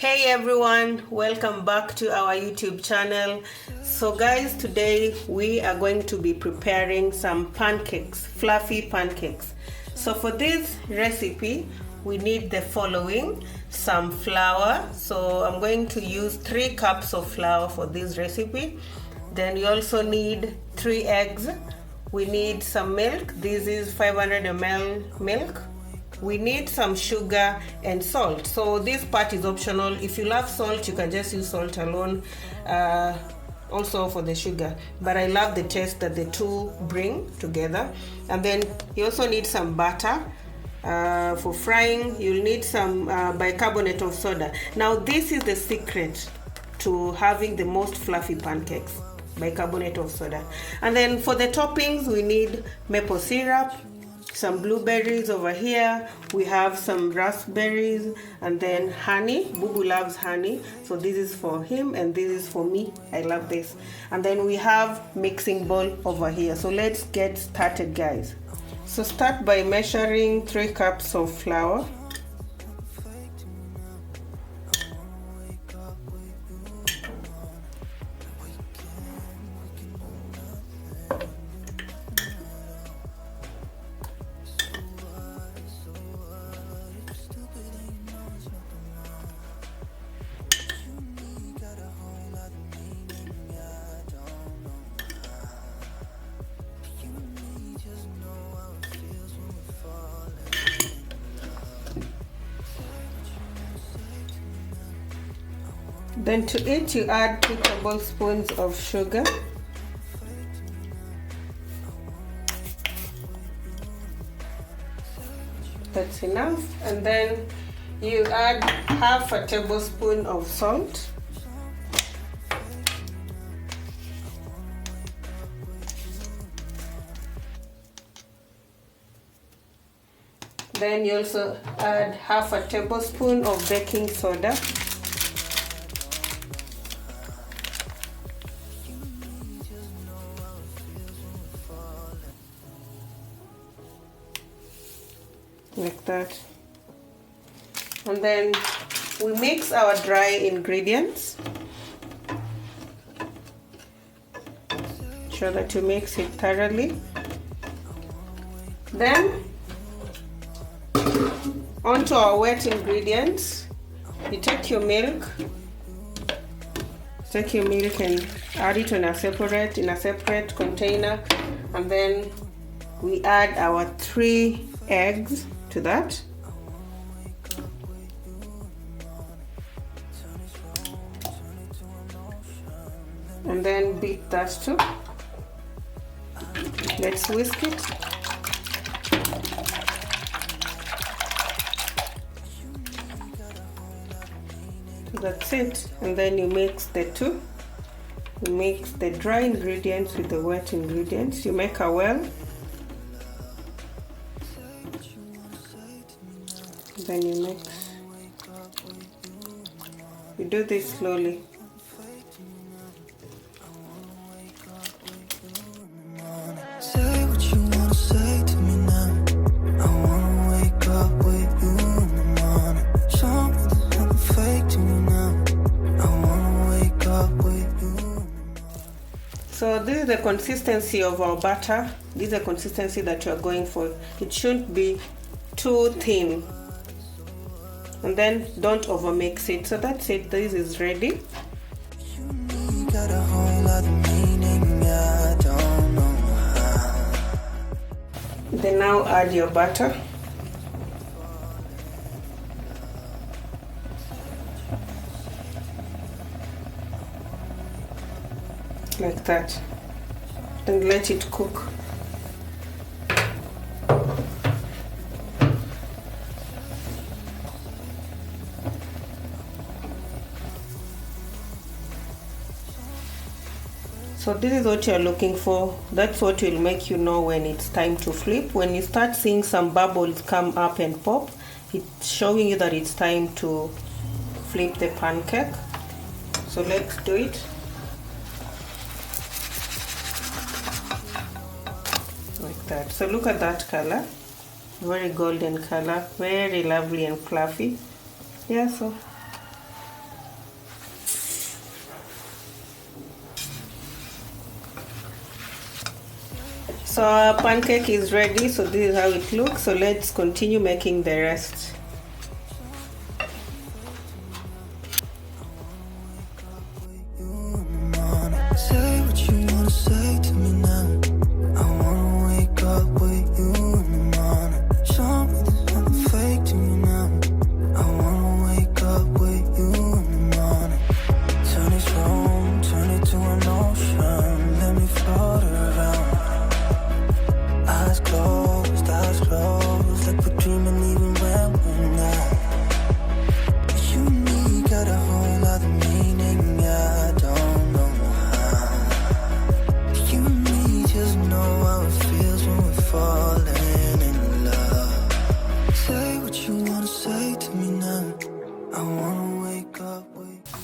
Hey everyone, welcome back to our YouTube channel. So guys, today we are going to be preparing some pancakes, fluffy pancakes. So for this recipe, we need the following: some flour. So I'm going to use 3 cups of flour for this recipe. Then you also need 3 eggs. We need some milk. This is 500 ml milk. We need some sugar and salt. So this part is optional. If you love salt, you can just use salt alone, also for the sugar, but I love the taste that the two bring together. And then you also need some butter. For frying, you'll need some bicarbonate of soda. Now this is the secret to having the most fluffy pancakes: bicarbonate of soda. And then for the toppings, we need maple syrup, some blueberries over here, we have some raspberries, and then honey. Bubu loves honey, so this is for him and this is for me. I love this. And then we have mixing bowl over here. So let's get started, guys. So start by measuring 3 cups of flour. Then to it you add 2 tablespoons of sugar. That's enough. And then you add half a tablespoon of salt. Then you also add half a tablespoon of baking soda. Like that. And then we mix our dry ingredients. Sure that you mix it thoroughly. Then onto our wet ingredients. You take your milk and add it in a separate container, and then we add our 3 eggs to that. And then beat that too. Let's whisk it. That's it. And then you mix the two. You mix the dry ingredients with the wet ingredients. You make a well. Then you mix. You do this slowly. Say what you wanna say to me now. I wanna wake up with you in the morning. Show me there's nothing fake to me now. I wanna wake up with you. So this is the consistency of our batter. This is the consistency that you are going for. It shouldn't be too thin. And then don't over mix it. So that's it. This is ready. You got a whole lot of meaning, I don't know how. Then now add your butter. Like that. Then let it cook. So this is what you're looking for. That's what will make you know when it's time to flip. When you start seeing some bubbles come up and pop, it's showing you that it's time to flip the pancake. So let's do it. Like that. So look at that color. Very golden color. Very lovely and fluffy. Yeah, so So our pancake is ready, so this is how it looks. So let's continue making the rest. Say what you wanna say to me now. I wanna wake up with you in the morning. Show me there's nothing fake to me now. I wanna wake up with you in the morning. Turn this room, turn it to an ocean. Let me float around. Eyes closed, like we're dreaming even when we're not. You and me got a whole other meaning, I don't know how. You and me just know how it feels when we're falling in love. Say what you wanna say to me now. I wanna wake up with you.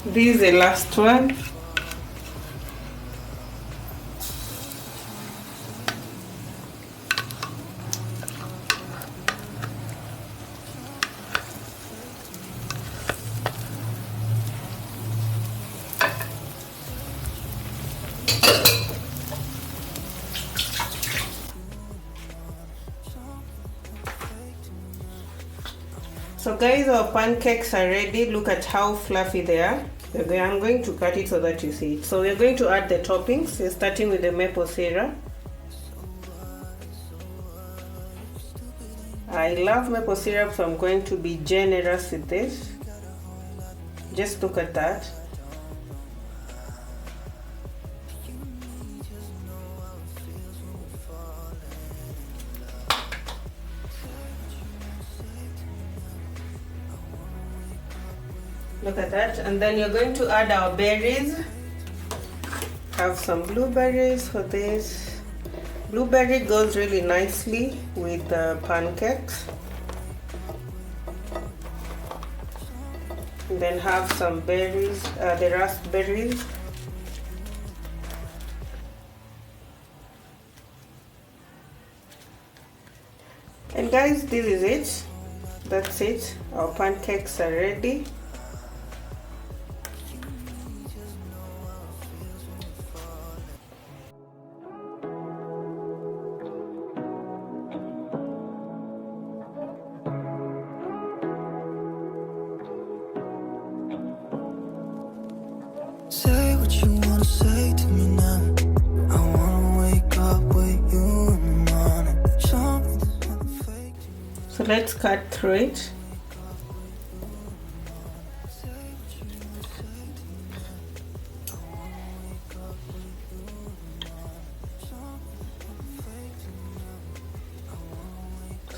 This is the last one. So guys, our pancakes are ready. Look at how fluffy they are. I'm going to cut it so that you see it. So we're going to add the toppings. We're starting with the maple syrup. I love maple syrup, so I'm going to be generous with this. Just look at that. Look at that. And then you're going to add our berries. Have some blueberries for this. Blueberry goes really nicely with the pancakes. And then have some berries, the raspberries. And guys, this is it. That's it. Our pancakes are ready. what you wanna say to me now. I wanna wake up with you in the morning. Show me there's nothing fake. So let's cut through it.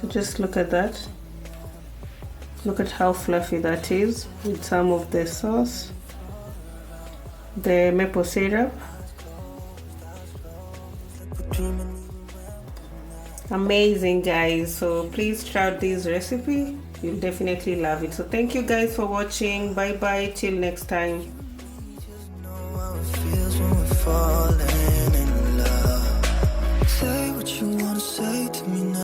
So just look at that. Look at how fluffy that is with some of the sauce, the maple syrup. Amazing, guys. So please try out this recipe. You'll definitely love it. So thank you guys for watching. Bye bye till next time. Know how it feels when we're falling in love. Say what you wanna say to me now.